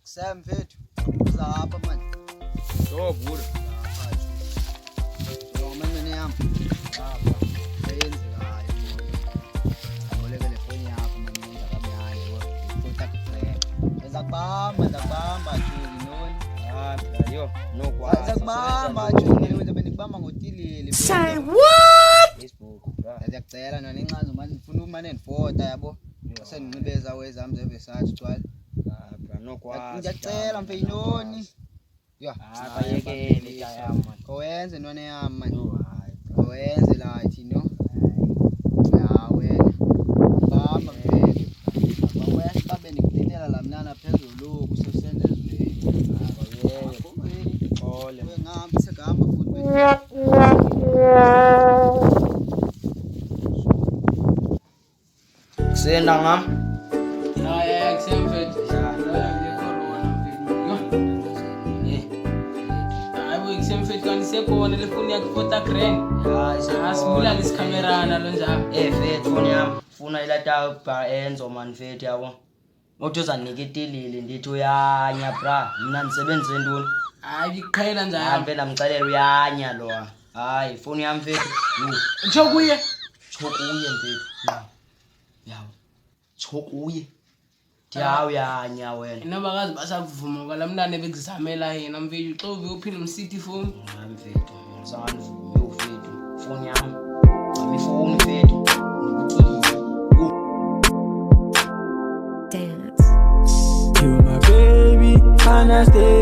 Sam mfethu uzapha manje. Yo bura. Yo manje yami. Lapha. Ayenzekayo. Ngoleke le phone yakho manje ngizakamyale contact friend. Ngizakubamba Juni noni. Yo nokwazi. Ngizakubamba Juni wenza benikubamba ngotilili. Say what? Facebook. Ngiyacela nona incazo manje ngifuna umane nifota yabo. Bese ngincibeza wezami zevesathi twala. Nokwazi. Ngiyacela mfeyinoni. Ya, Ayekele tayama. Kowenze none yami manje. Kowenze la thino. Ya wena. Bamba mfethu. Baba babe nikulilela la mnana phezulu kusesenze ezweni. Ole. Ngihamba sekahamba futhi. Kusenda ngam. Hayi kusemfethu. Kusemfethu kanti sekhona le phone yakho 40 grand. Asibulala isikhamerana lo njalo. Fethu phone yami. Funa ilata ba enzo man fethu yabo. Uthi uzanika itilili ndithi uyanya bra. Mina nisebenze ntoni? Hayi iqhela njalo. Hambe namxelela uyanya lo. Hayi phone yami fethu. Chokuye. Chokuye mfethu. Yawo. Chokuye. Uyanya wena. Inabakazi basakuvuma kwalamnane bekuzamela yena mfethu xove uphile umcity phone. Mfethu ngizanivuma ufethu. Phone yami. Ami phone fethu. Dance. You my baby, and I stay